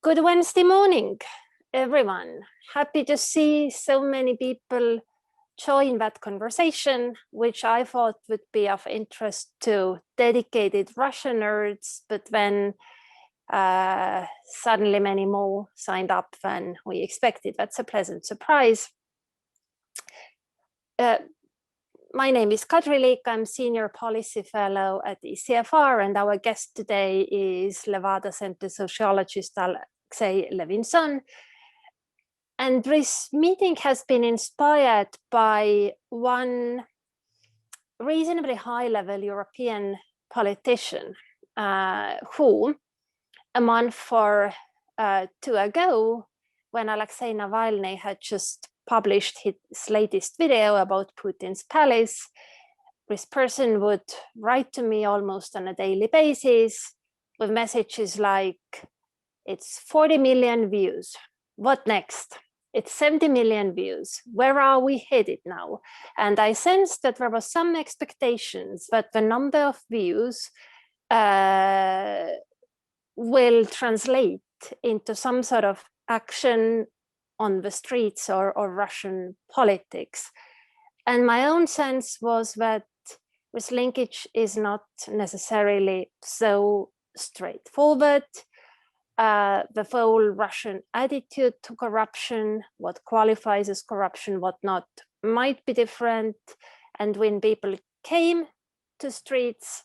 Good Wednesday morning, everyone. Happy to see so many people join that conversation, which I thought would be of interest to dedicated Russian nerds, but then suddenly many more signed up than we expected. That's a pleasant surprise. My name is Kadri Liik. I'm Senior Policy Fellow at ECFR, and our guest today is Levada Center Sociologist Alexey Levinson. And this meeting has been inspired by one reasonably high-level European politician who, a month or two ago, when Alexey Navalny had just published his latest video about Putin's palace, this person would write to me almost on a daily basis with messages like, it's 40 million views. What next? It's 70 million views. Where are we headed now? And I sensed that there was some expectations that the number of views will translate into some sort of action on the streets or Russian politics. And my own sense was that this linkage is not necessarily so straightforward. The whole Russian attitude to corruption, what qualifies as corruption, what not, might be different. And when people came to streets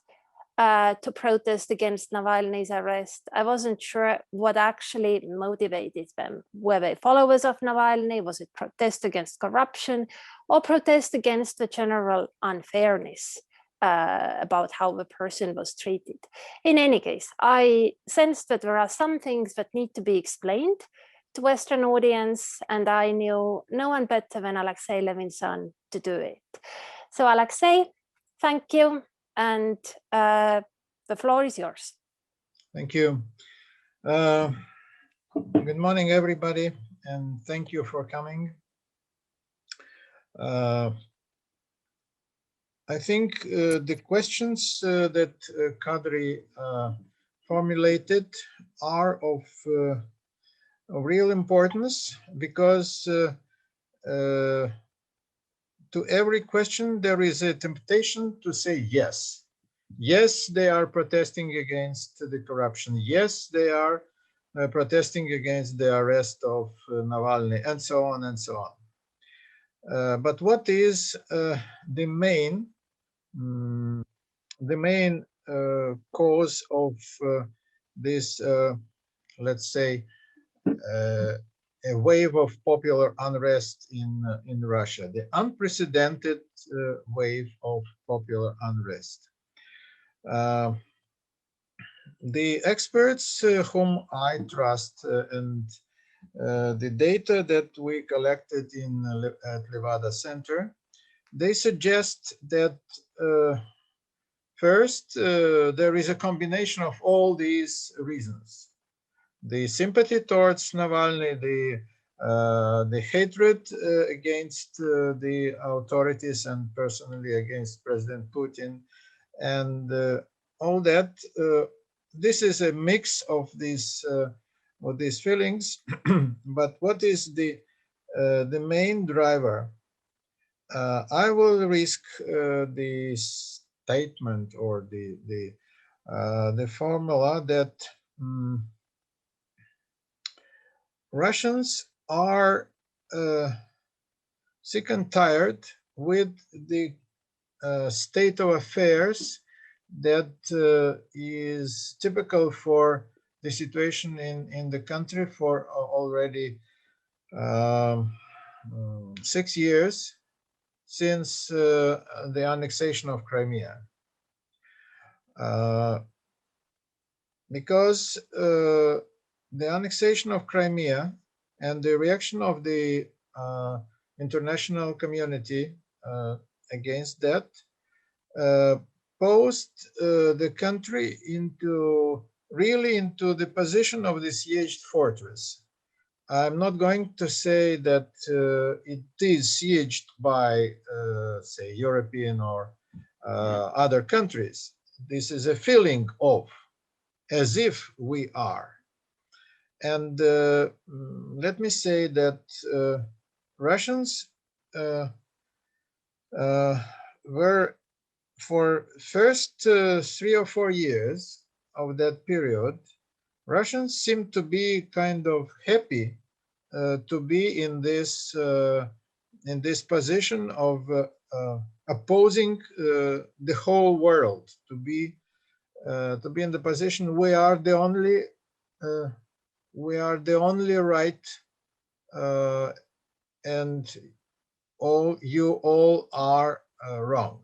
to protest against Navalny's arrest, I wasn't sure what actually motivated them. Were they followers of Navalny? Was it protest against corruption or protest against the general unfairness about how the person was treated? In any case, I sensed that there are some things that need to be explained to Western audience, and I knew no one better than Alexey Levinson to do it. So Alexey, thank you. And the floor is yours. Thank you. Good morning, everybody, and thank you for coming. I think the questions that Kadri formulated are of real importance, because to every question, there is a temptation to say yes. Yes, they are protesting against the corruption. Yes, they are protesting against the arrest of Navalny, and so on and so on. But what is the main cause of this, let's say, a wave of popular unrest in Russia, the unprecedented wave of popular unrest? The experts whom I trust and the data that we collected at Levada Center, they suggest that first, there is a combination of all these reasons. The sympathy towards Navalny, the hatred against the authorities and personally against President Putin, and all that. This is a mix of these feelings. But what is the main driver? I will risk the statement or the formula that Russians are sick and tired with the state of affairs that is typical for the situation in the country for already 6 years since the annexation of Crimea. Because the annexation of Crimea and the reaction of the international community against that posed the country into the position of the sieged fortress. I'm not going to say that it is sieged by, say, European or other countries. This is a feeling of, as if we are. And let me say that Russians were, for first 3 or 4 years of that period, Russians seemed to be kind of happy to be in this position of opposing the whole world, to be in the position we are the only right, and you all are wrong.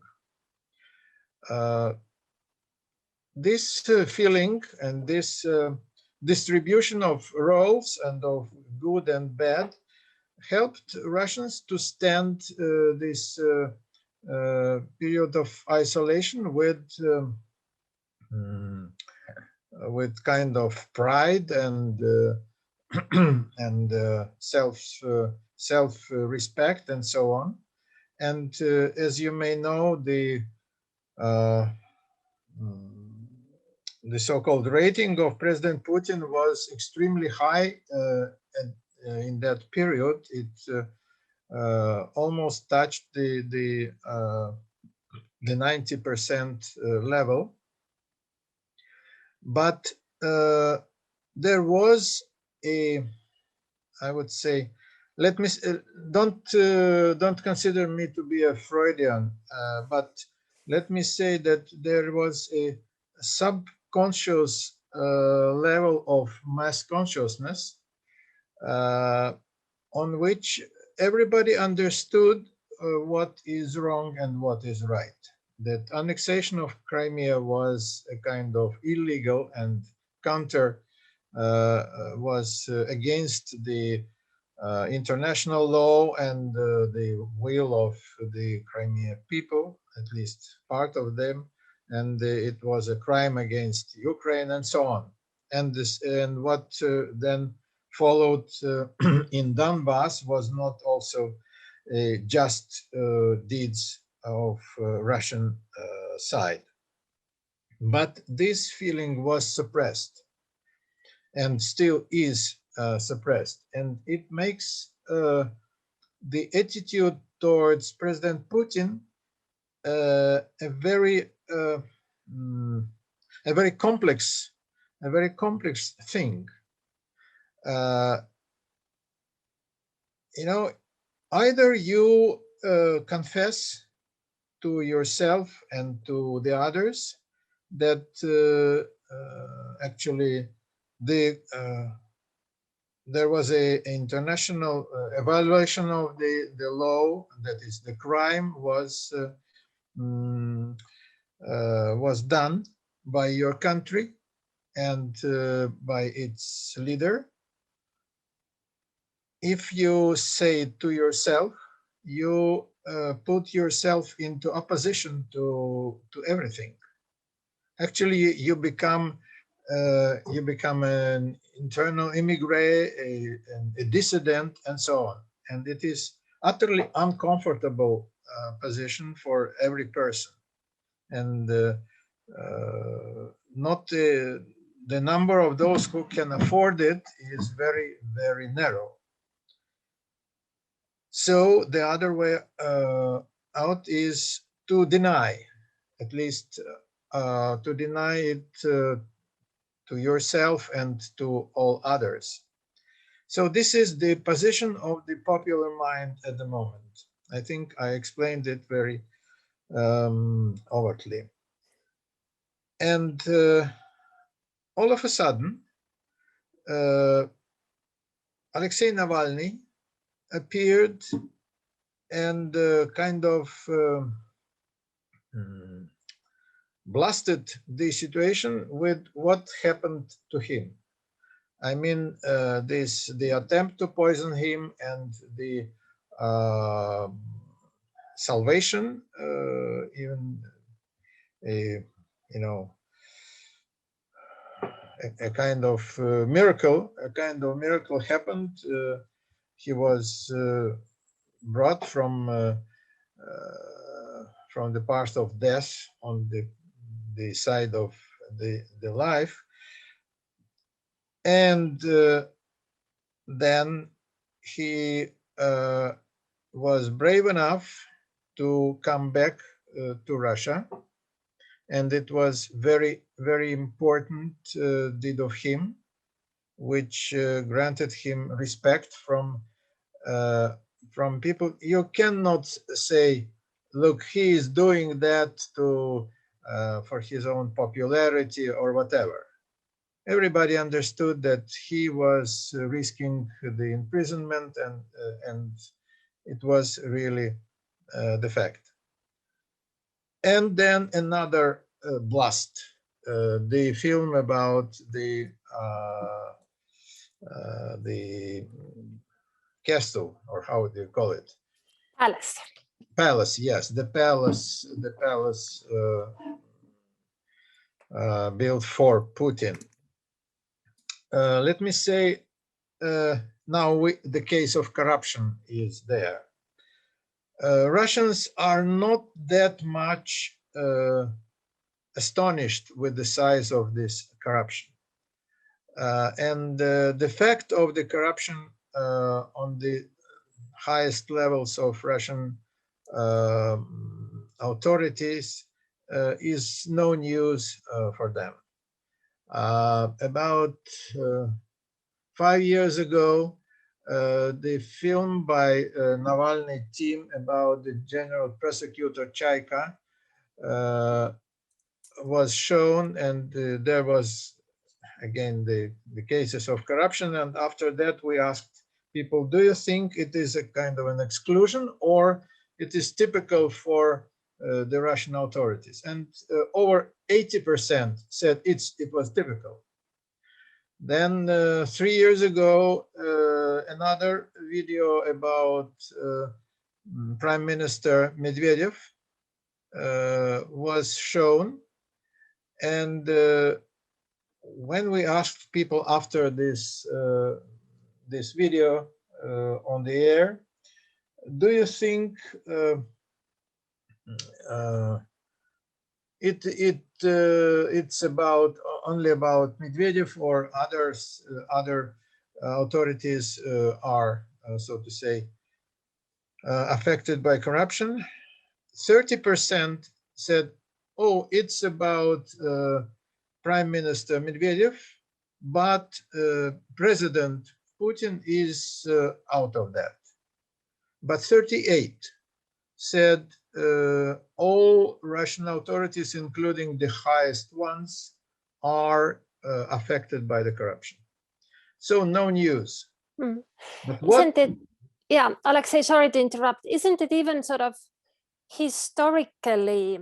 This feeling and this distribution of roles and of good and bad helped Russians to stand this period of isolation with kind of pride and and self respect and so on. And as you may know, the so-called rating of President Putin was extremely high in that period. It almost touched the 90% level. But there was a, I would say, let me don't consider me to be a Freudian, but let me say that there was a subconscious level of mass consciousness on which everybody understood what is wrong and what is right. That annexation of Crimea was a kind of illegal and was against the international law and the will of the Crimea people, at least part of them, and it was a crime against Ukraine and so on. And what then followed in Donbass was not also just deeds of Russian side. But this feeling was suppressed and still is suppressed. And it makes the attitude towards President Putin a very complex thing. You know, either you confess to yourself and to the others that actually there was a international evaluation of the law, that is, the crime was done by your country and by its leader. If you say to yourself, you put yourself into opposition to everything. Actually, you become an internal immigrant, a dissident, and so on. And it is utterly uncomfortable position for every person. And not the number of those who can afford it is very, very narrow. So the other way out is to deny, at least to deny it to yourself and to all others. So this is the position of the popular mind at the moment. I think I explained it very overtly. And all of a sudden, Alexey Navalny appeared and kind of blasted the situation with what happened to him. I mean, the attempt to poison him and the salvation, even a kind of miracle happened. He was brought from the path of death on the side of the life. And then he was brave enough to come back to Russia. And it was very, very important deed of him, which granted him respect from people. You cannot say, look, he is doing that to for his own popularity or whatever. Everybody understood that he was risking the imprisonment, and it was really the fact. And then another blast, the film about the castle, or how do you call it? Palace. Palace, yes, the palace built for Putin. Let me say, now the case of corruption is there. Russians are not that much astonished with the size of this corruption. And the fact of the corruption on the highest levels of Russian authorities is no news for them. About 5 years ago, the film by Navalny team about the general prosecutor Chaika was shown, and there was again the cases of corruption. And after that, we asked people, do you think it is a kind of an exclusion, or it is typical for the Russian authorities? And over 80% said it was typical. Then 3 years ago, another video about Prime Minister Medvedev was shown. And when we asked people after this this video on the air, do you think it's about only about Medvedev, or others, other authorities are so to say affected by corruption? 30% said, oh, it's about Prime Minister Medvedev, but President Putin is out of that. But 38 said all Russian authorities, including the highest ones, are affected by the corruption. So no news. Mm. But what? Isn't it, yeah, Alexey, sorry to interrupt. Isn't it even sort of historically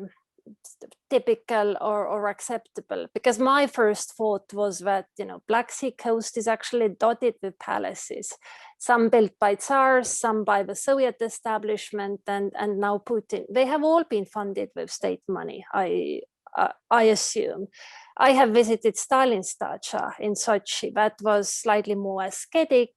typical or acceptable? Because my first thought was that, you know, Black Sea coast is actually dotted with palaces, some built by Tsars, some by the Soviet establishment, and now Putin. They have all been funded with state money, I assume. I have visited Stalin's dacha in Sochi. That was slightly more aesthetic,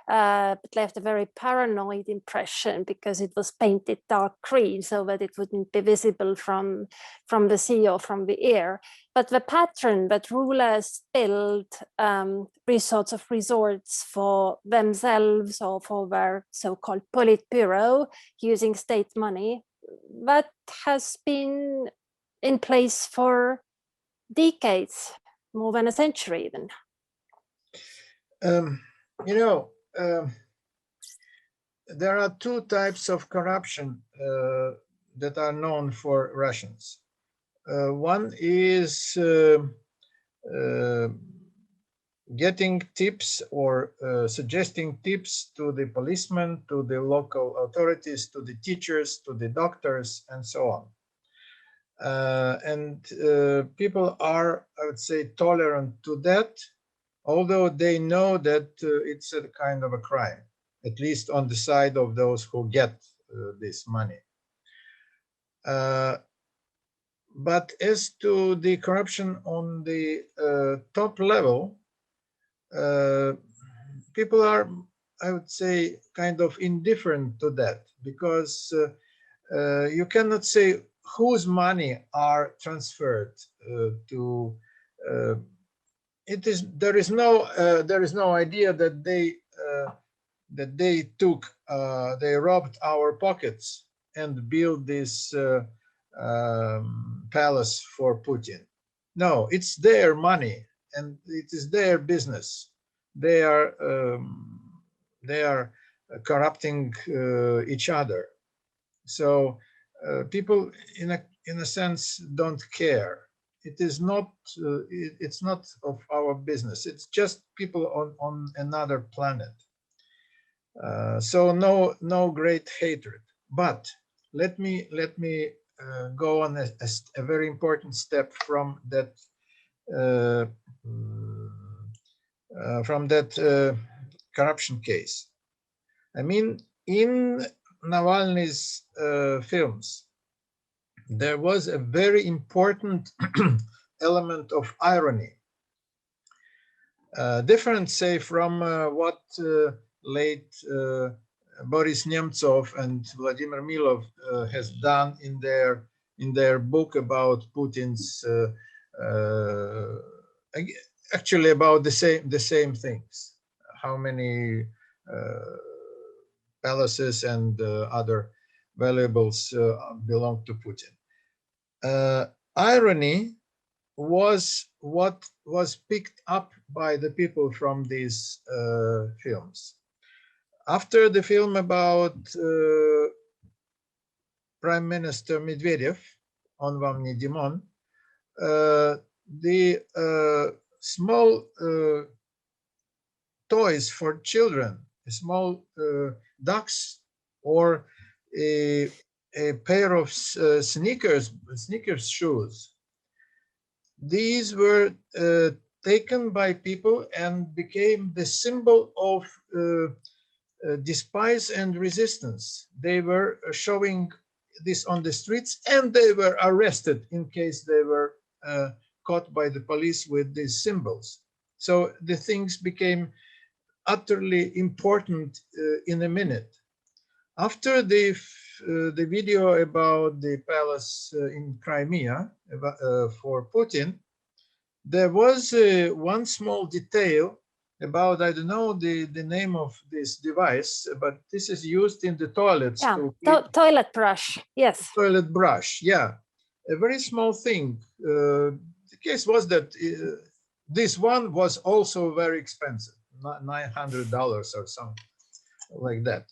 but left a very paranoid impression because it was painted dark green so that it wouldn't be visible from the sea or from the air. But the pattern that rulers build resorts for themselves or for their so-called Politburo using state money, that has been in place for decades, more than a century even. You know, there are two types of corruption that are known for Russians. One is getting tips or suggesting tips to the policemen, to the local authorities, to the teachers, to the doctors, and so on. And people are, I would say, tolerant to that, although they know that it's a kind of a crime, at least on the side of those who get this money. But as to the corruption on the top level, people are, I would say, kind of indifferent to that, because you cannot say whose money are transferred to there is no idea that they they robbed our pockets and built this palace for Putin. No, it's their money and it is their business. They are corrupting each other. So people, in a sense, don't care. It is not. It's not of our business. It's just people on another planet. So no great hatred. But let me go on a very important step from that corruption case. I mean, in Navalny's films, there was a very important element of irony, different, say, from what late Boris Nemtsov and Vladimir Milov has done in their book about Putin's, actually about the same things. How many palaces and other valuables belong to Putin. Irony was what was picked up by the people from these films. After the film about Prime Minister Medvedev, On Vam Ne Dimon, the small toys for children, small ducks, or a pair of sneakers shoes. These were taken by people and became the symbol of despise and resistance. They were showing this on the streets, and they were arrested in case they were caught by the police with these symbols. So the things became utterly important in a minute. After the video about the palace in Crimea for Putin, there was one small detail about, I don't know the name of this device, but this is used in the toilets. Yeah, toilet brush, yes. Toilet brush, yeah. A very small thing. The case was that this one was also very expensive, $900 or something like that.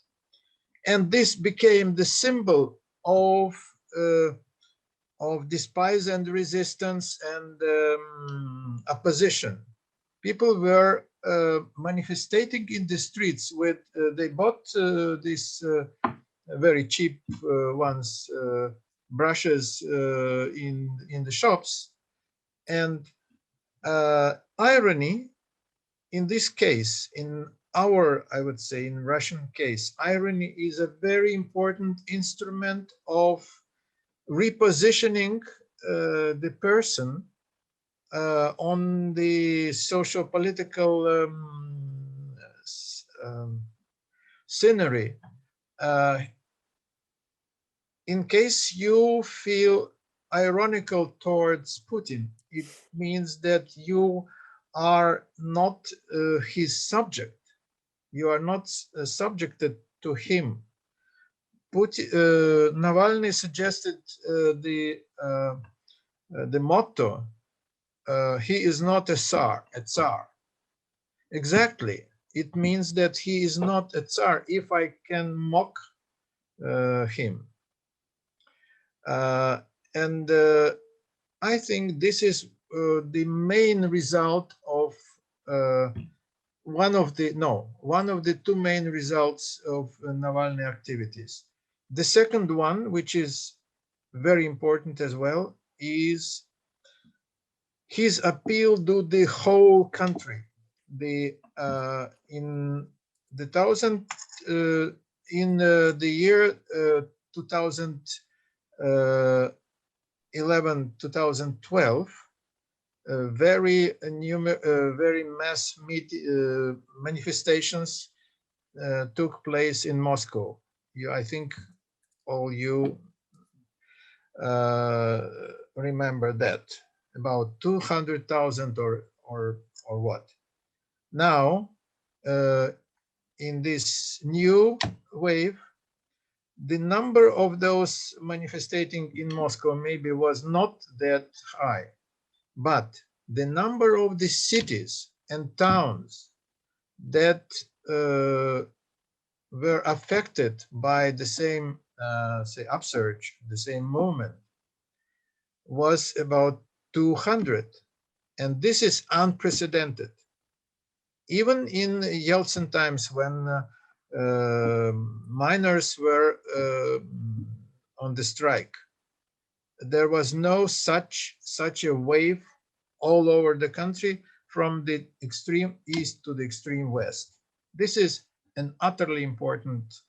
And this became the symbol of despise and resistance and opposition. People were manifesting in the streets with, they bought these very cheap ones, brushes in the shops. And irony, in this case, in our, I would say, in Russian case, irony is a very important instrument of repositioning the person on the socio-political scenery. In case you feel ironical towards Putin, it means that you are not his subject. You are not subjected to him. Navalny suggested the motto, he is not a tsar, Exactly. It means that he is not a tsar if I can mock him. And I think this is the main result of one of the two main results of Navalny activities. The second one, which is very important as well, is his appeal to the whole country. In the year 2011-2012, very mass manifestations took place in Moscow. I think all you remember that. About 200,000 or or what. Now, in this new wave, the number of those manifesting in Moscow maybe was not that high, but the number of the cities and towns that were affected by the same, say, upsurge, the same movement, was about 200. And this is unprecedented. Even in Yeltsin times, when miners were on the strike, there was no such a wave all over the country from the extreme east to the extreme west. This is an utterly important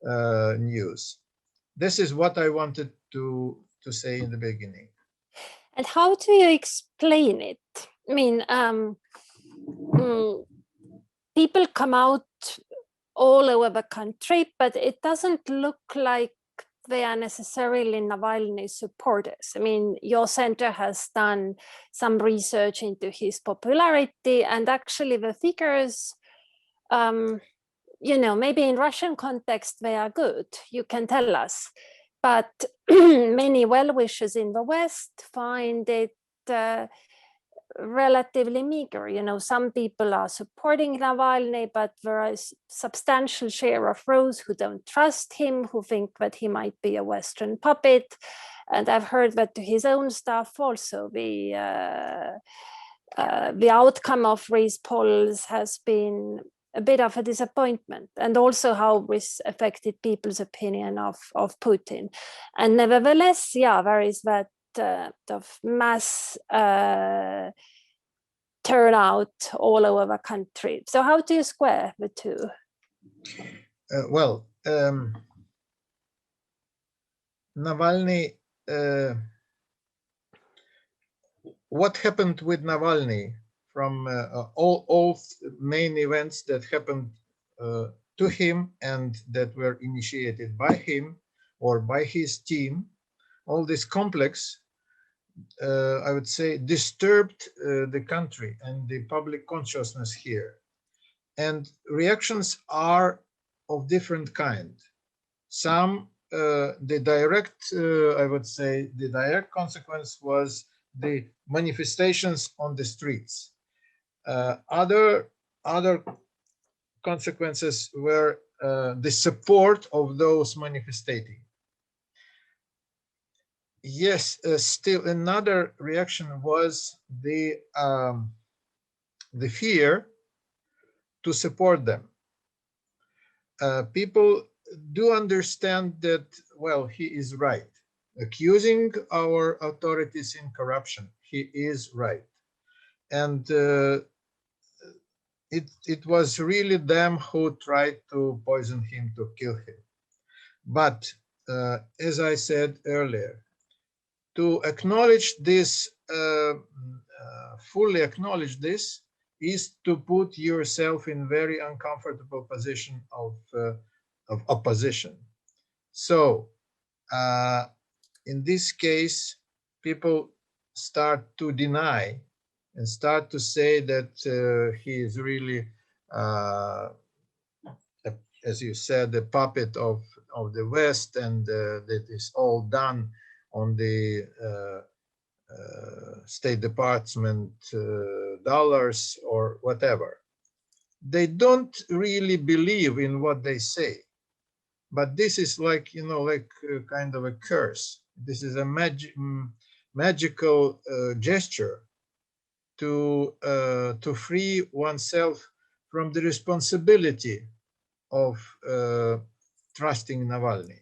news. This is what I wanted to say in the beginning. And how do you explain it? I mean, people come out all over the country, but it doesn't look like they are necessarily Navalny supporters. I mean, your center has done some research into his popularity, and actually the figures, you know, maybe in Russian context, they are good. You can tell us. But many well-wishers in the West find it relatively meager. You know, some people are supporting Navalny, but there is a substantial share of those who don't trust him, who think that he might be a Western puppet. And I've heard that to his own staff also, the outcome of these polls has been a bit of a disappointment, and also how this affected people's opinion of Putin. And nevertheless, yeah, there is that of mass turnout all over the country. So how do you square the two? Well, Navalny, what happened with Navalny from all main events that happened to him and that were initiated by him or by his team, all this complex, I would say, disturbed the country and the public consciousness here. And reactions are of different kind. Some, the direct, I would say, the direct consequence was the manifestations on the streets. Other consequences were the support of those manifesting. Yes, still another reaction was the fear to support them. People do understand that, well, he is right. Accusing our authorities in corruption, he is right. And it was really them who tried to poison him, to kill him. But as I said earlier, to acknowledge this, fully acknowledge this, is to put yourself in very uncomfortable position of opposition. So in this case, people start to deny and start to say that he is really, as you said, the puppet of the West, and that is all done on the State Department dollars or whatever. They don't really believe in what they say, but this is like, you know, like kind of a curse. This is a magical gesture to free oneself from the responsibility of trusting Navalny.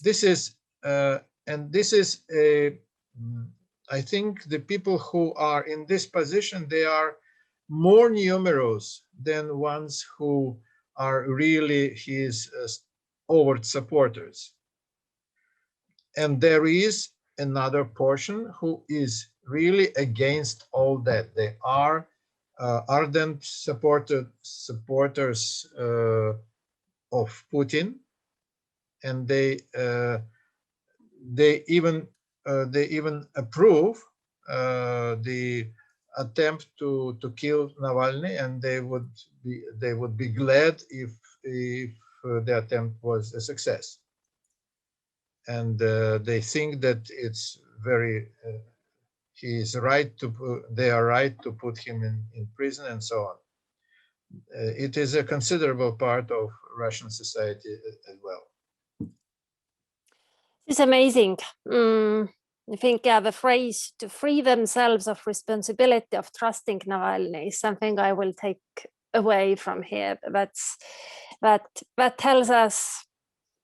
This is and this is a, I think the people who are in this position, they are more numerous than ones who are really his overt supporters. And there is another portion who is really against all that. They are ardent supporters of Putin, and they even approve the attempt to kill Navalny, and they would be glad if the attempt was a success. And they think that it's very they are right to put him in prison and so on. It is a considerable part of Russian society as well. It's amazing. I think the phrase "to free themselves of responsibility of trusting Navalny" is something I will take away from here. That tells us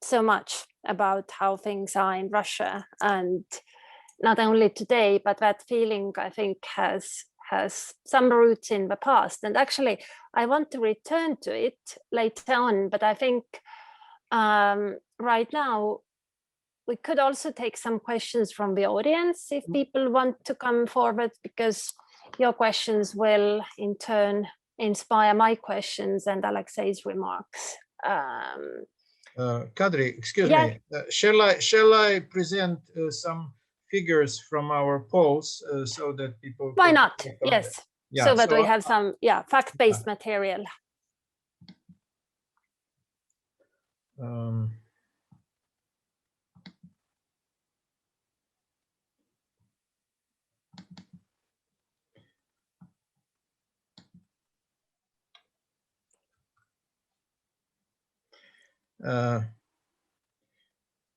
so much about how things are in Russia, and not only today, but that feeling, I think, has some roots in the past. And actually, I want to return to it later on, but I think right now we could also take some questions from the audience if people want to come forward, because your questions will in turn inspire my questions and Alexey's remarks. Kadri, excuse me, shall I present some figures from our polls so that people... Why not? Yes, yeah, so that we have some fact-based material.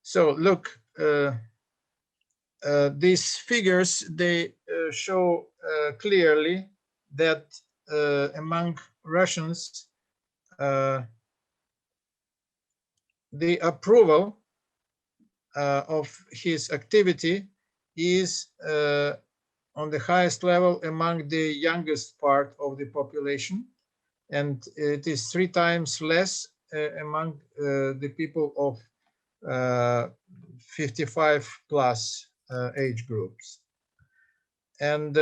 So look, these figures, they show clearly that among Russians, the approval of his activity is on the highest level among the youngest part of the population, and it is 3 times less among the people of 55 plus age groups. And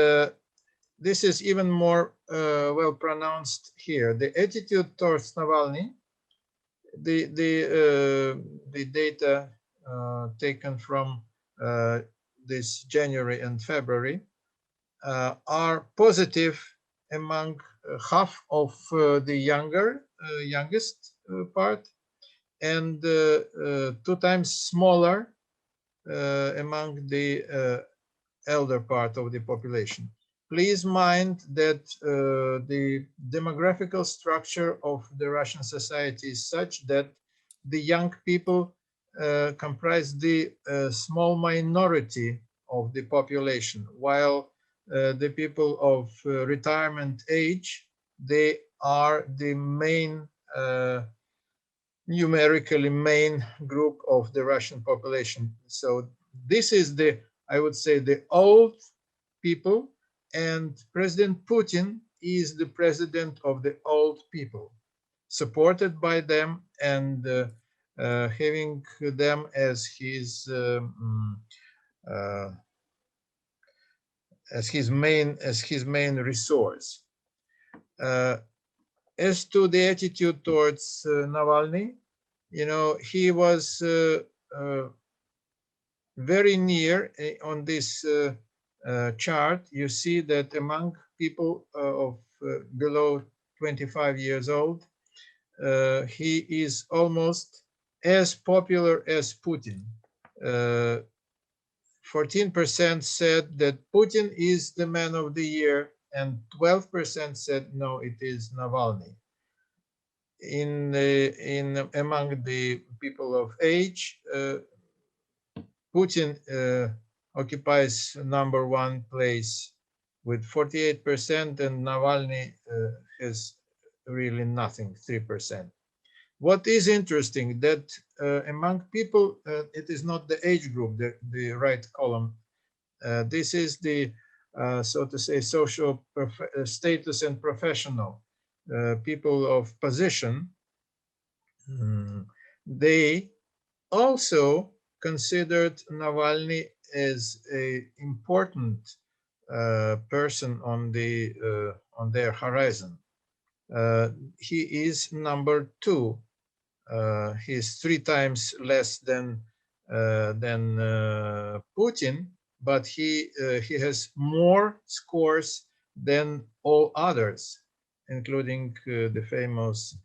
this is even more well pronounced here. The attitude towards Navalny, the data taken from this January and February are positive among half of the youngest part, and 2 times smaller among the elder part of the population. Please mind that the demographical structure of the Russian society is such that the young people comprise the small minority of the population, while the people of retirement age, they are the main numerically main group of the Russian population. So this is I would say, the old people, and President Putin is the president of the old people, supported by them and having them as his main resource. As to the attitude towards Navalny, you know, he was very near on this chart. You see that among people of below 25 years old, he is almost as popular as Putin. 14% said that Putin is the man of the year, and 12% said no, it is Navalny. Among the people of age, Putin occupies #1 place with 48%, and Navalny has really nothing, 3%. What is interesting that among people, it is not the age group, the right column. This is the, so to say, social status and professional people of position. They also considered Navalny as an important person on their horizon. He is #2. He is 3 times less than Putin, but he has more scores then all others, including the famous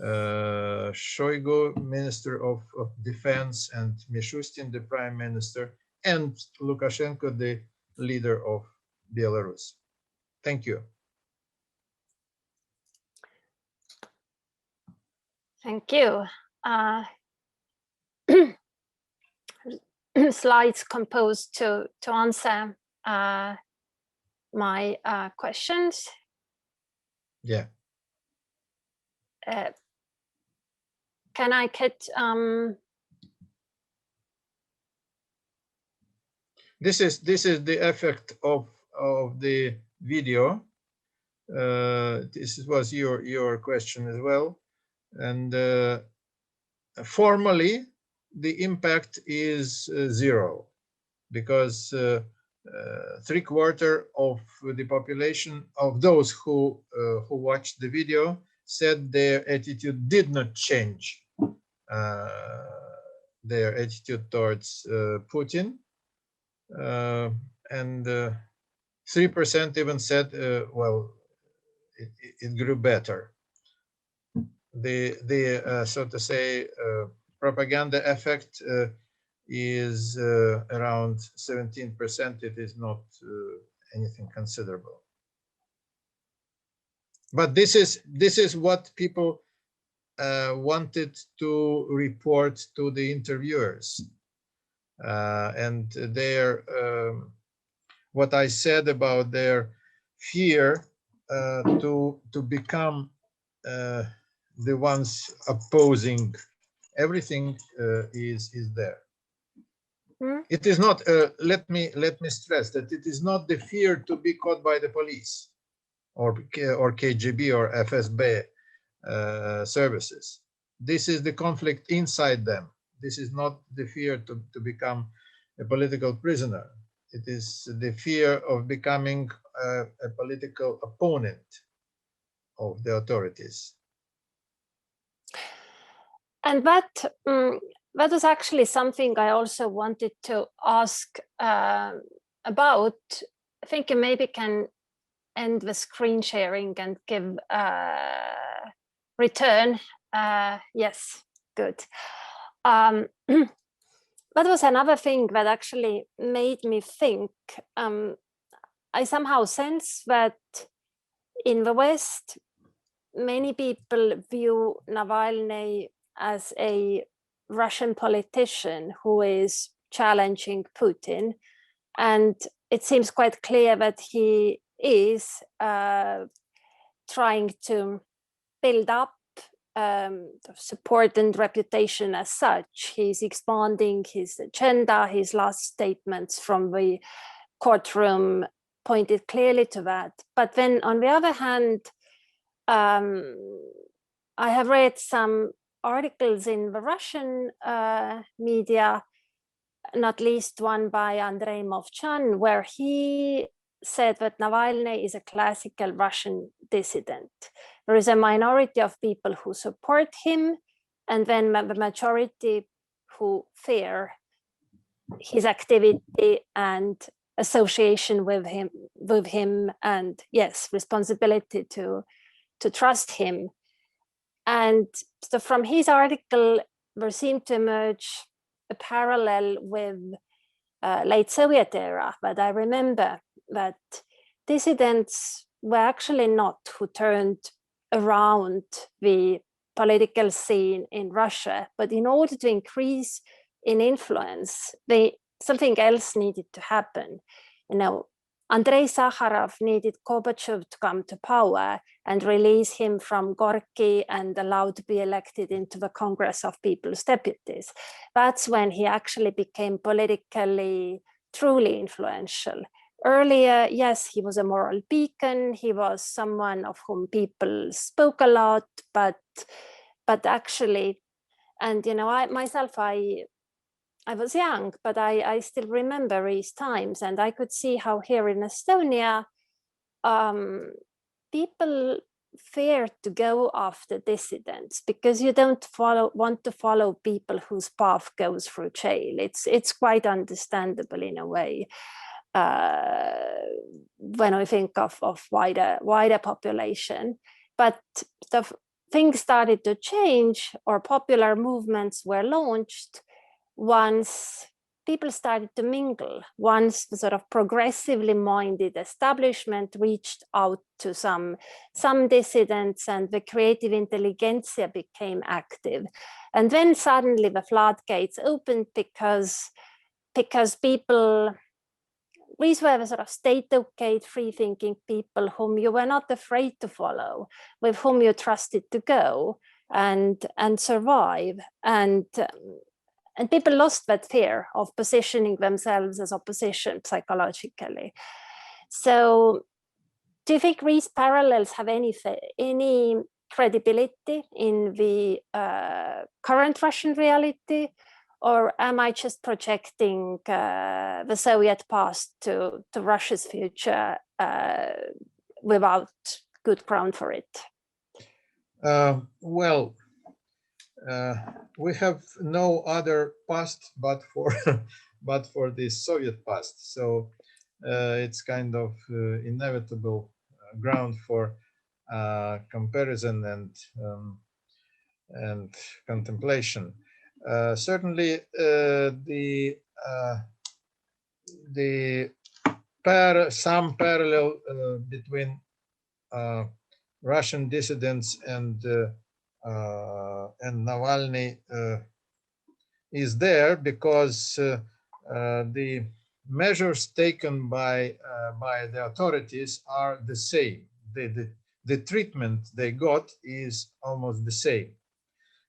Shoigu, Minister of Defense, and Mishustin, the Prime Minister, and Lukashenko, the leader of Belarus. Thank you. Thank you. Slides composed to answer my questions. Yeah. Can I get This is the effect of the video. This was your question as well, and formally the impact is 0, because 3/4 of the population of those who watched the video said their attitude did not change, their attitude towards Putin, and 3% even said, well, it grew better. The so to say propaganda effect is around 17%. It is not anything considerable. But this is what people wanted to report to the interviewers, and their what I said about their fear to become the ones opposing everything is there. It is not. Let me stress that it is not the fear to be caught by the police, or KGB or FSB services. This is the conflict inside them. This is not the fear to become a political prisoner. It is the fear of becoming a political opponent of the authorities. And that was actually something I also wanted to ask about. I think you maybe can end the screen sharing and give return. Yes, good. That was another thing that actually made me think. I somehow sense that in the West, many people view Navalny as a Russian politician who is challenging Putin. And it seems quite clear that he is trying to build up support and reputation as such. He's expanding his agenda. His last statements from the courtroom pointed clearly to that. But then on the other hand, I have read some articles in the Russian media, not least one by Andrei Movchan, where he said that Navalny is a classical Russian dissident. There is a minority of people who support him, and then the majority who fear his activity and association with him, and yes, responsibility to trust him. And so from his article, there seemed to emerge a parallel with late Soviet era, but I remember that dissidents were actually not who turned around the political scene in Russia, but in order to increase in influence, something else needed to happen. You know, Andrei Sakharov needed Gorbachev to come to power and release him from Gorky and allowed to be elected into the Congress of People's Deputies. That's when he actually became politically truly influential. Earlier, yes, he was a moral beacon. He was someone of whom people spoke a lot, but actually, and you know, I was young, but I still remember these times, and I could see how here in Estonia, people fear to go after dissidents because you don't want to follow people whose path goes through jail. It's quite understandable in a way. when we think of wider population. But the things started to change, or popular movements were launched once people started to mingle, once the sort of progressively minded establishment reached out to some dissidents, and the creative intelligentsia became active. And then suddenly the floodgates opened, because people, these were the sort of state-okayed, free-thinking people whom you were not afraid to follow, with whom you trusted to go and survive. And people lost that fear of positioning themselves as opposition psychologically. So do you think these parallels have any credibility in the current Russian reality? Or am I just projecting the Soviet past to Russia's future without good ground for it? Well, we have no other past but for but for the Soviet past, so it's kind of inevitable ground for comparison and contemplation. Certainly, some parallel between Russian dissidents and Navalny is there, because the measures taken by the authorities are the same. The treatment they got is almost the same.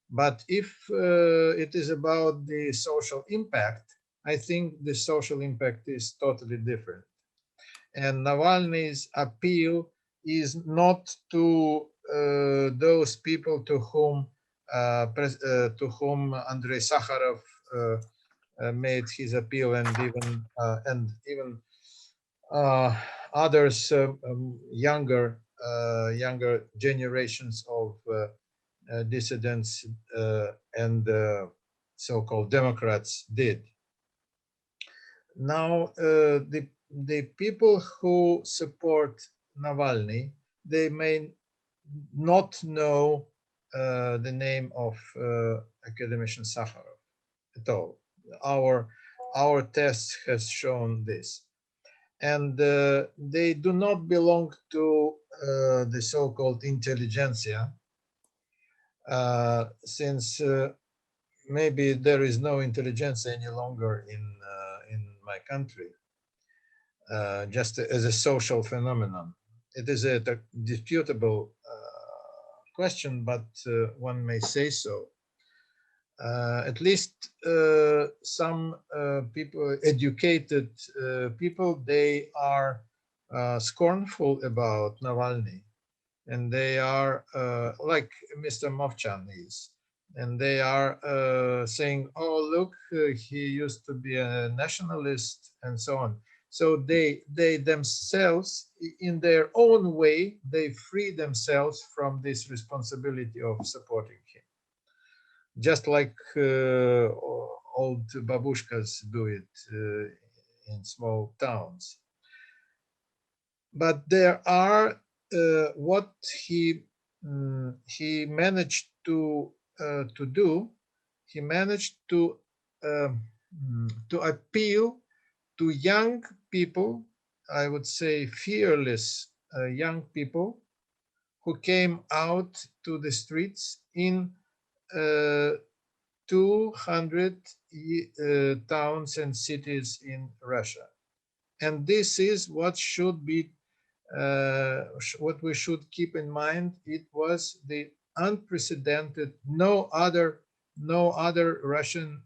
But if it is about the social impact, I think the social impact is totally different. And Navalny's appeal is not to those people to whom Andrei Sakharov made his appeal, and even others, younger generations of dissidents and so-called Democrats did. Now, the people who support Navalny, they may not know the name of academician Sakharov at all. Our test has shown this. And they do not belong to the so-called intelligentsia, since maybe there is no intelligentsia any longer in my country, just as a social phenomenon. It is a disputable question, but one may say so. At least some people, educated people, they are scornful about Navalny, and they are like Mr. Movchan is, and they are saying, oh, look, he used to be a nationalist and so on. So they themselves, in their own way, they free themselves from this responsibility of supporting him. Just like old babushkas do it in small towns. But there are what he managed to do. He managed to appeal to young people, I would say fearless young people, who came out to the streets in 200 towns and cities in Russia. And this is what should be, what we should keep in mind. It was the unprecedented, no other Russian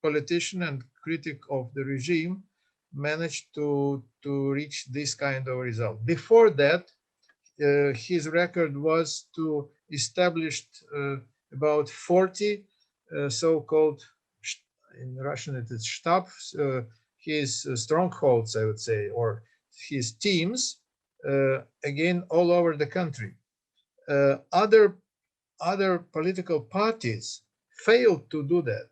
politician and critic of the regime managed to reach this kind of result. Before that, his record was to establish about 40 so-called, in Russian it is shtabs, his strongholds, I would say, or his teams, again, all over the country. Other political parties failed to do that.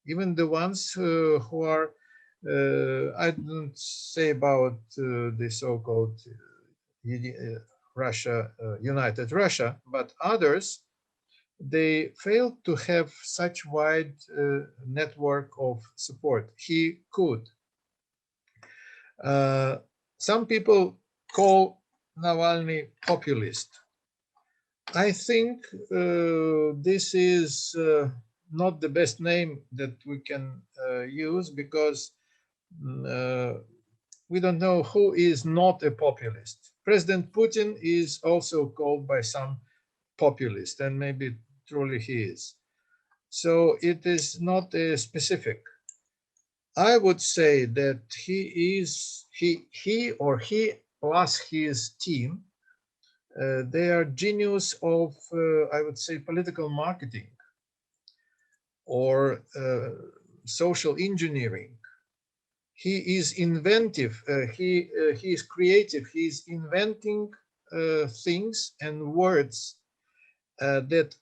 Even the ones who are I don't say about the so-called Russia, United Russia, but others, they failed to have such wide network of support. He could. Some people call Navalny populist. I think this is not the best name that we can use, because we don't know who is not a populist. President Putin is also called by some populist, and maybe truly he is. So it is not a specific. I would say that he plus his team, they are genius of, I would say, political marketing or social engineering. He is inventive. He is creative. He is inventing things and words that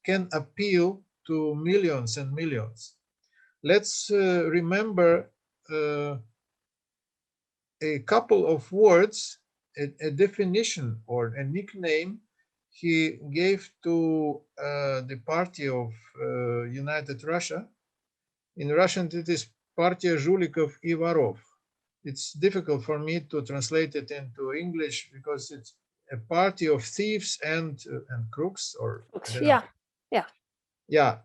can appeal to millions and millions. Let's remember a couple of words, a definition or a nickname he gave to the party of United Russia. In Russian, it is Партия жуликов и воров. It's difficult for me to translate it into English because it's a party of thieves and crooks, or yeah,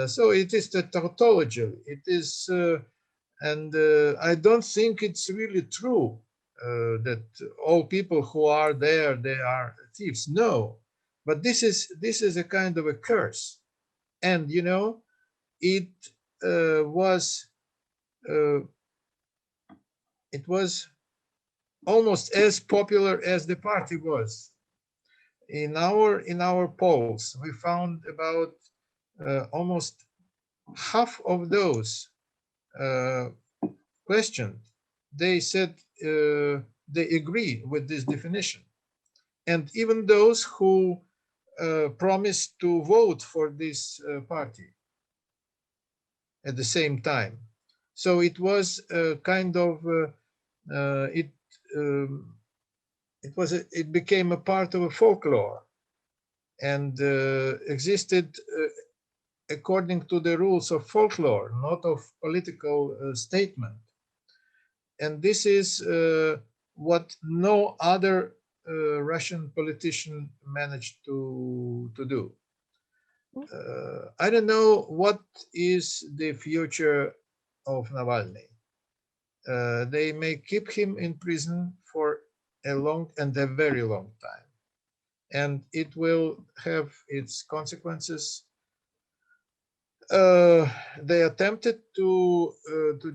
so it is the tautology. It is, and I don't think it's really true that all people who are there, they are thieves. No, but this is a kind of a curse, and you know, it was almost as popular as the party was. In our polls, we found about almost half of those questioned, they said they agree with this definition. And even those who promised to vote for this party at the same time. So it was a kind of, it became a part of a folklore and existed according to the rules of folklore, not of political statement. And this is what no other Russian politician managed to do. I don't know what is the future of Navalny. They may keep him in prison for a long and a very long time, and it will have its consequences. They attempted to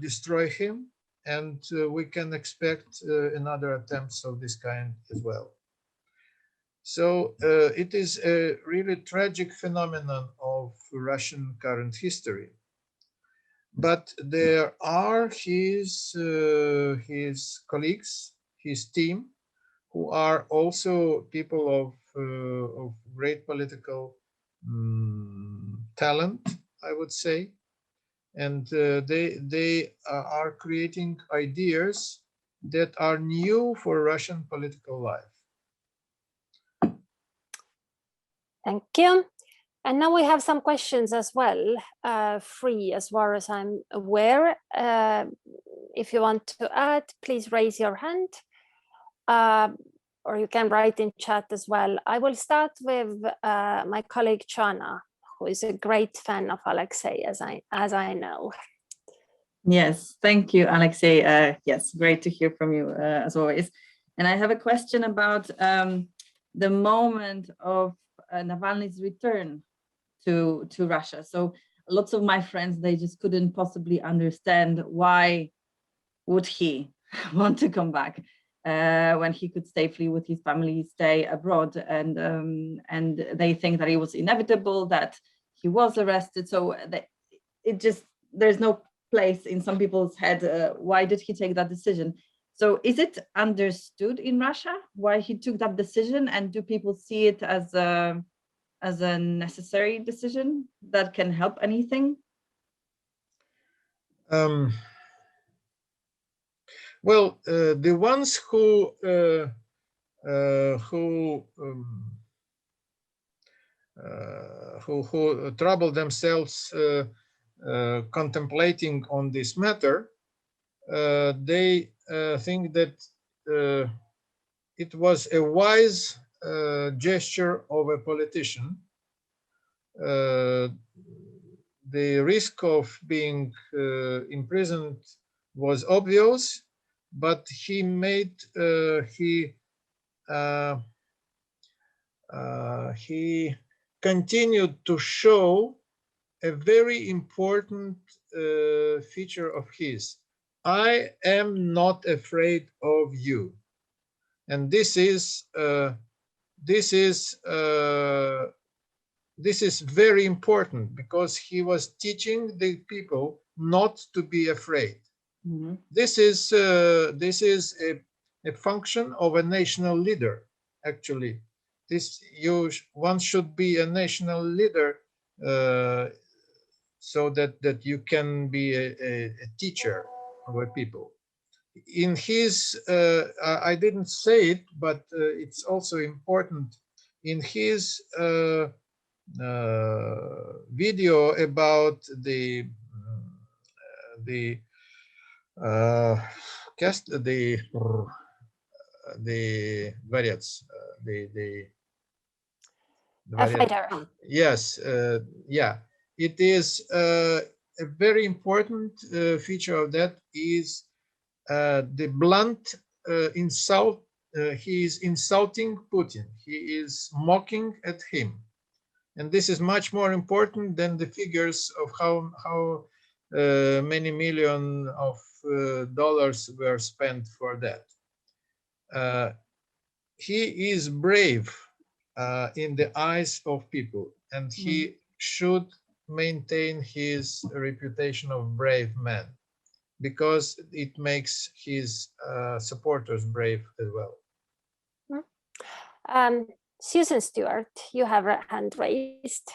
destroy him, and we can expect another attempts of this kind as well. So it is a really tragic phenomenon of Russian current history. But there are his colleagues, his team, who are also people of great political talent, I would say, and they are creating ideas that are new for Russian political life. Thank you. And now we have some questions as well, free as far as I'm aware. If you want to add, please raise your hand, or you can write in chat as well. I will start with my colleague Chana, who is a great fan of Alexey, as I know. Yes, thank you, Alexey. Yes, great to hear from you as always. And I have a question about the moment of Navalny's return to Russia. So lots of my friends, they just couldn't possibly understand why would he want to come back when he could safely with his family stay abroad, and they think that it was inevitable that he was arrested. So there's no place in some people's head why did he take that decision. So is it understood in Russia why he took that decision, and do people see it as a necessary decision that can help anything? Well, the ones who trouble themselves contemplating on this matter, they think that it was a wise gesture of a politician. The risk of being imprisoned was obvious, but he made he continued to show a very important feature of his. I am not afraid of you, and this is very important because he was teaching the people not to be afraid. Mm-hmm. This is a function of a national leader. Actually, one should be a national leader so that you can be a teacher of a people. In his, I didn't say it, but it's also important. In his video about the fighter. Yes, yeah, it is a very important feature of that is the blunt insult. He is insulting Putin. He is mocking at him, and this is much more important than the figures of how many million of dollars were spent for that. He is brave in the eyes of people, and he should maintain his reputation of brave man, because it makes his supporters brave as well. Susan Stewart, you have a hand raised.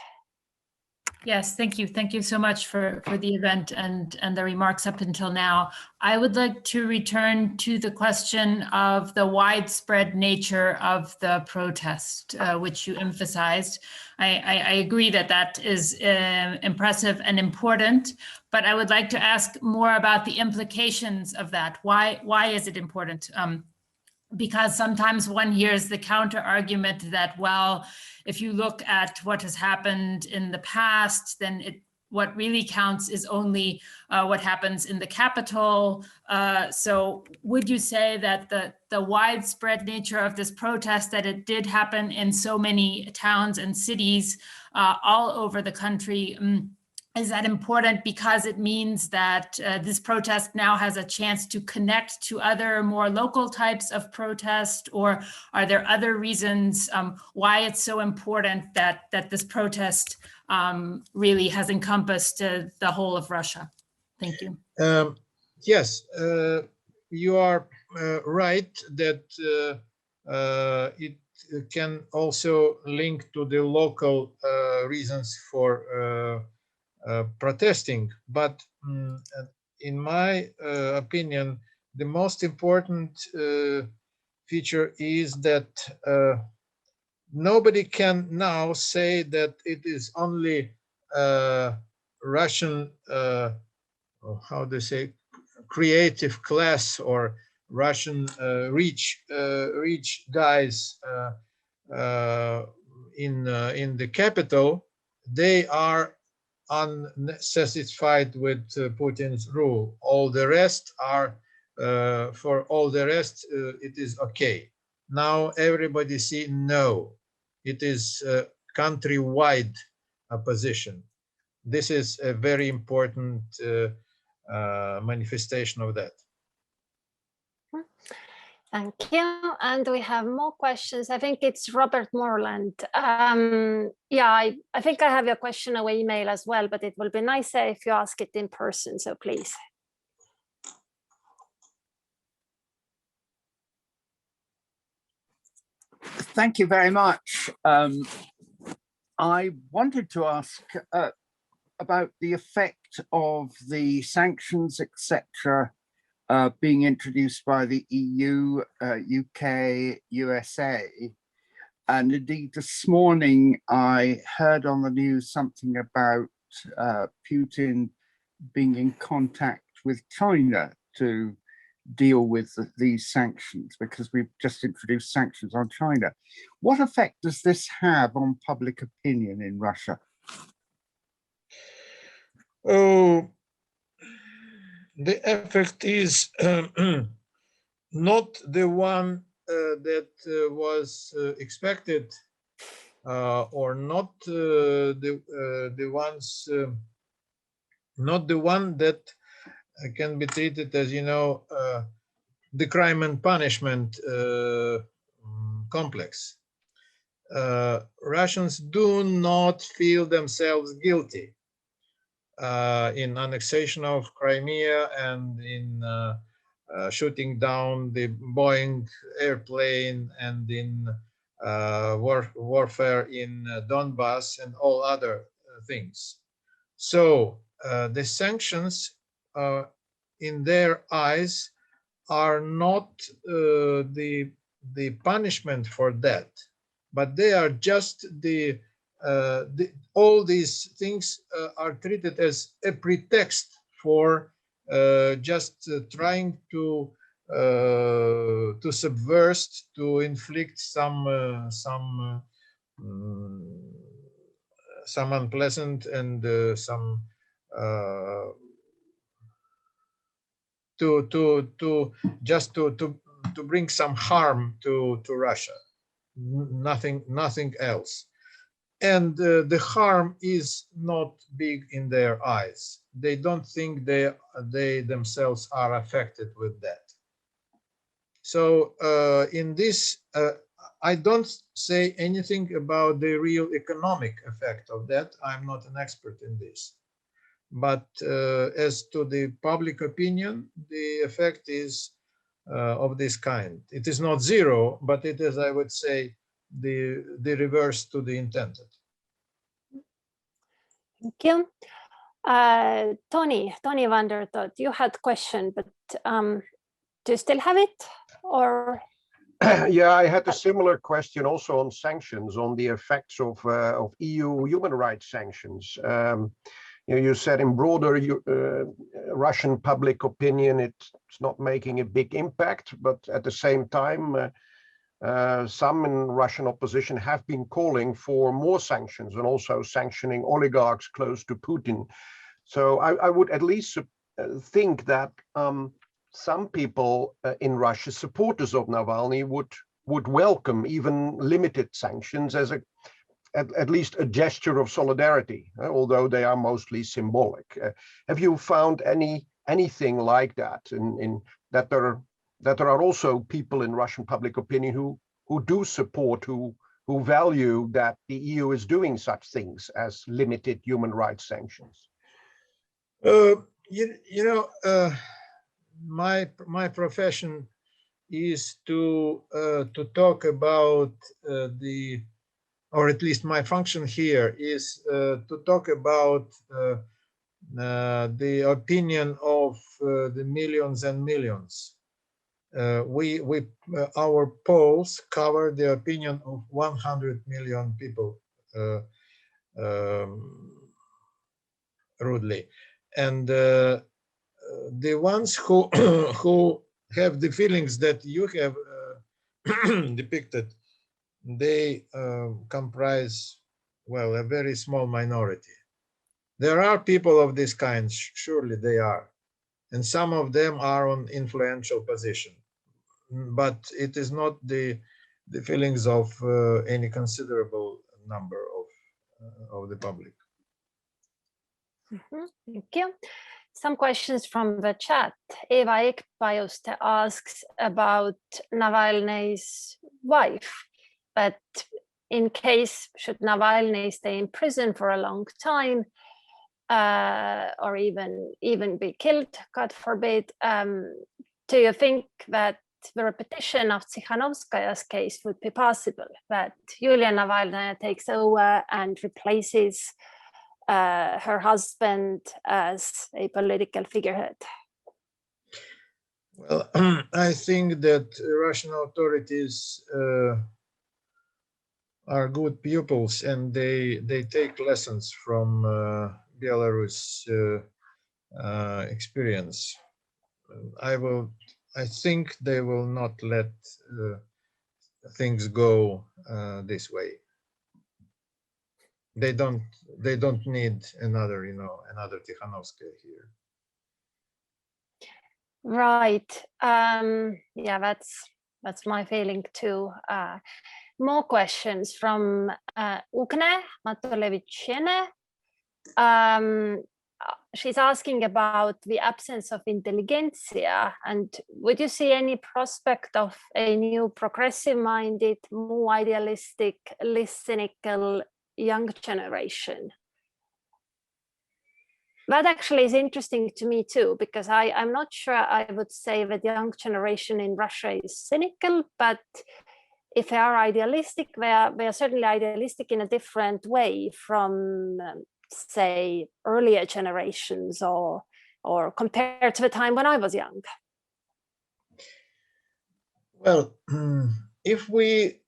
Yes, thank you. Thank you so much for the event and the remarks up until now. I would like to return to the question of the widespread nature of the protest, which you emphasized. I agree that that is impressive and important, but I would like to ask more about the implications of that. Why is it important? Because sometimes one hears the counter argument that, well, if you look at what has happened in the past, then what really counts is only what happens in the capital. So would you say that the widespread nature of this protest, that it did happen in so many towns and cities all over the country, is that important because it means that this protest now has a chance to connect to other more local types of protest? Or are there other reasons why it's so important that this protest really has encompassed the whole of Russia? Thank you. Yes, you are right that it can also link to the local reasons for protesting, but in my opinion, the most important feature is that nobody can now say that it is only Russian, how do you say, creative class or Russian rich guys in the capital. They are unsatisfied with Putin's rule. All the rest are, for all the rest, it is okay. Now everybody see, no, it is countrywide opposition. This is a very important manifestation of that. Thank you. And we have more questions. I think it's Robert Moreland. Yeah, I think I have your question over email as well, but it will be nicer if you ask it in person, so please. Thank you very much. I wanted to ask about the effect of the sanctions, etc., being introduced by the EU, UK, USA. And indeed, this morning, I heard on the news something about Putin being in contact with China to deal with these sanctions, because we've just introduced sanctions on China. What effect does this have on public opinion in Russia? Oh, the effect is not the one that was expected, or not not the one that can be treated as, the crime and punishment complex. Russians do not feel themselves guilty in annexation of Crimea and in shooting down the Boeing airplane and in warfare in Donbass and all other things. So the sanctions in their eyes are not the punishment for that, but they are just all these things are treated as a pretext for just trying to subvert, to inflict some unpleasant and some to bring some harm to Russia, nothing else. And the harm is not big in their eyes. They don't think they themselves are affected with that. So in this, I don't say anything about the real economic effect of that. I'm not an expert in this. But as to the public opinion, the effect is of this kind. It is not zero, but it is, I would say, the reverse to the intended. Thank you. Tony Vandertot, you had a question, but do you still have it, or? Yeah, I had a similar question also on sanctions, on the effects of EU human rights sanctions. You said in broader Russian public opinion, it's not making a big impact, but at the same time, some in Russian opposition have been calling for more sanctions and also sanctioning oligarchs close to Putin. So I would at least think that some people in Russia, supporters of Navalny, would welcome even limited sanctions as at least a gesture of solidarity, although they are mostly symbolic. Have you found anything like that in that there are also people in Russian public opinion who do support, who value that the EU is doing such things as limited human rights sanctions? My profession is to talk about or at least my function here is to talk about the opinion of the millions and millions. Our polls cover the opinion of 100 million people, rudely, and the ones who who have the feelings that you have depicted, they comprise, well, a very small minority. There are people of this kind, surely they are, and some of them are on influential position, but it is not the feelings of any considerable number of the public. Thank you. Some questions from the chat. Eva Ekpajuste asks about Navalny's wife, but in case should Navalny stay in prison for a long time, or even be killed, God forbid, do you think that the repetition of Tsikhanovskaya's case would be possible, that Yulia Navalnaya takes over and replaces her husband as a political figurehead? Well, I think that Russian authorities are good pupils, and they take lessons from Belarus experience. I think they will not let things go this way. They don't need another, another Tikhanovskaya here. Right. Yeah, that's my feeling too. More questions from Ugne Matulevichene. She's asking about the absence of intelligentsia, and would you see any prospect of a new progressive-minded, more idealistic, less cynical young generation? That actually is interesting to me too, because I'm not sure I would say that the young generation in Russia is cynical, but if they are idealistic, they are certainly idealistic in a different way from say earlier generations or compared to the time when I was young. Well, if we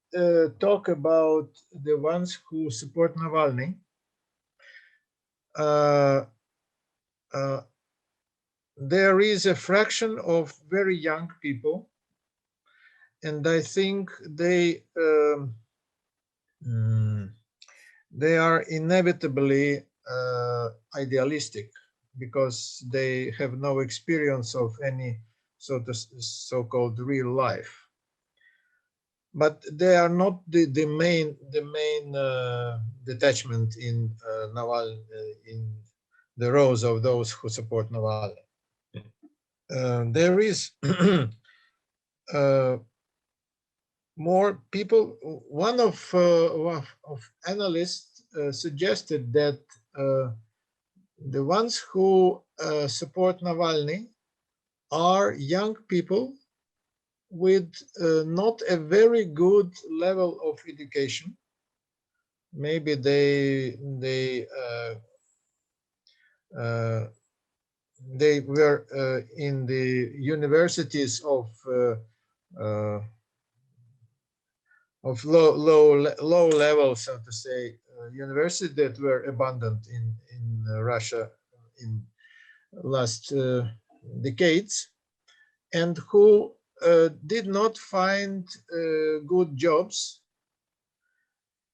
talk about the ones who support Navalny, there is a fraction of very young people, and I think they are inevitably idealistic because they have no experience of any so-called real life. But they are not the main detachment in Navalny, in the rows of those who support Navalny. There is more people. One of analysts suggested that the ones who support Navalny are young people with not a very good level of education. Maybe they were in the universities of low level, so to say, universities that were abundant in Russia in last decades, and who did not find good jobs,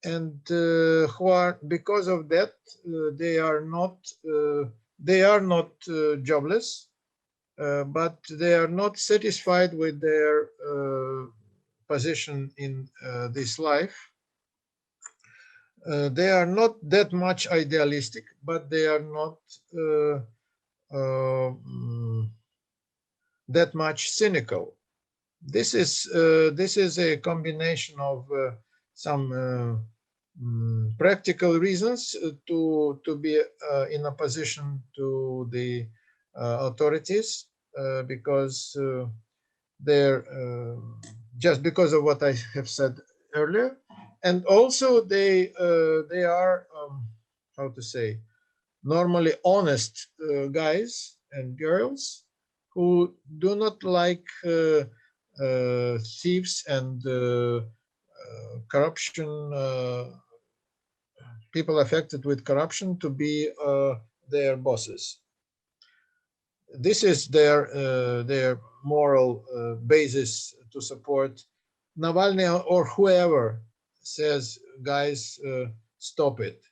and who are, because of that, they are not jobless, but they are not satisfied with their position in this life. They are not that much idealistic, but they are not that much cynical. This is a combination of some practical reasons to be in opposition to the authorities, because they're just because of what I have said earlier, and also they are how to say, normally honest guys and girls who do not like thieves and corruption, people affected with corruption, to be their bosses. This is their moral basis to support Navalny or whoever says, guys, stop it.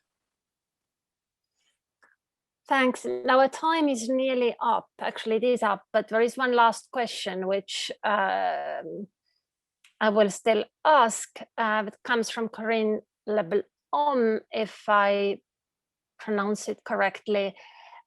Thanks. Now our time is nearly up. Actually, it is up, but there is one last question which I will still ask. It comes from Corinne Lebel-Om, if I pronounce it correctly.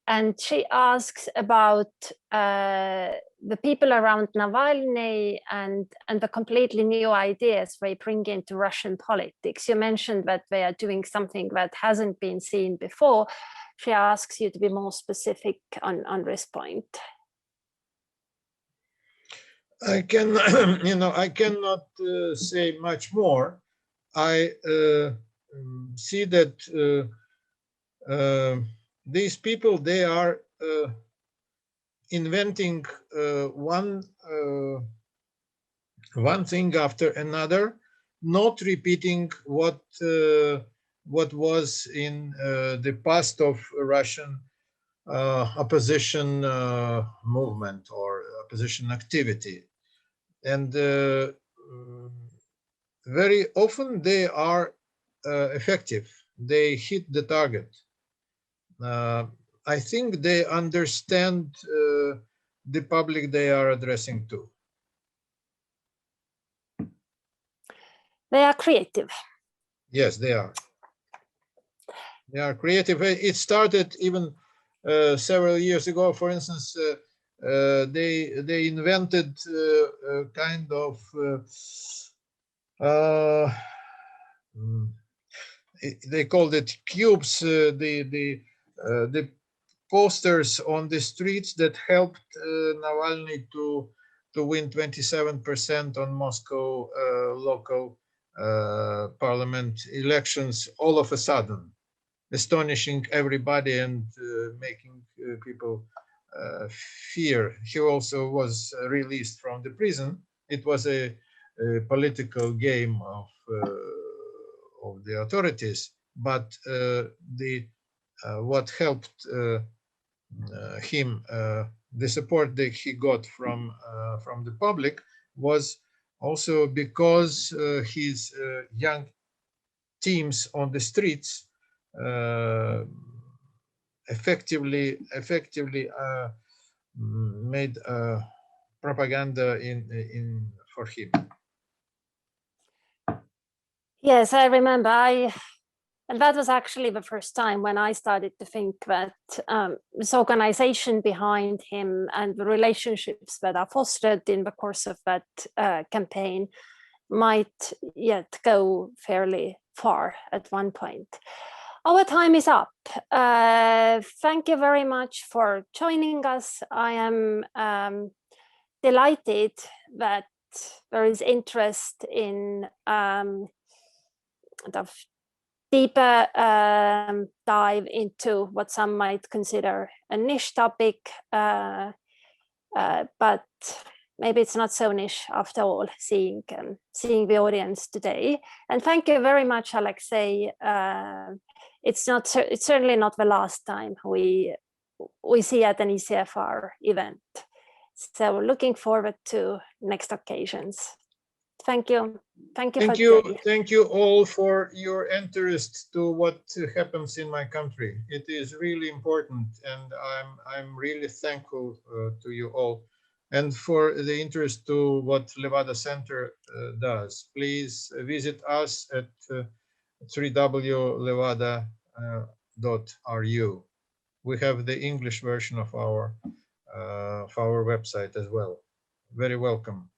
And she asks about the people around Navalny and the completely new ideas they bring into Russian politics. You mentioned that they are doing something that hasn't been seen before. She asks you to be more specific on this point. I can, I cannot say much more. I see that these people, they are inventing one thing after another, not repeating what was in the past of Russian opposition movement or opposition activity. And very often they are effective. They hit the target. I think they understand the public they are addressing to. They are creative. Yes, they are. They are creative. It started even several years ago. For instance, they invented a kind of they called it cubes. The posters on the streets that helped Navalny to win 27% on Moscow local parliament elections all of a sudden, astonishing everybody and making people fear. He also was released from the prison. It was a political game of the authorities, but what helped him, the support that he got from the public, was also because his young teams on the streets effectively made propaganda for him. Yes, I remember. And that was actually the first time when I started to think that this organization behind him and the relationships that are fostered in the course of that campaign might yet go fairly far at one point. Our time is up. Thank you very much for joining us. I am delighted that there is interest in the deeper dive into what some might consider a niche topic, but maybe it's not so niche after all, seeing the audience today. And thank you very much, Alexey. It's certainly not the last time we see at an ECFR event. So looking forward to next occasions. Thank you. Thank you all for your interest to what happens in my country. It is really important, and I'm really thankful to you all, and for the interest to what Levada Center does. Please visit us at www.levada.ru. We have the English version of our website as well. Very welcome.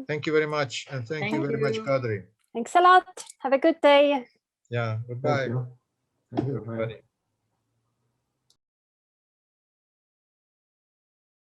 Thank you very much, and thank you very much, Kadri. Thanks a lot. Have a good day. Yeah, goodbye. Thank you. Everybody.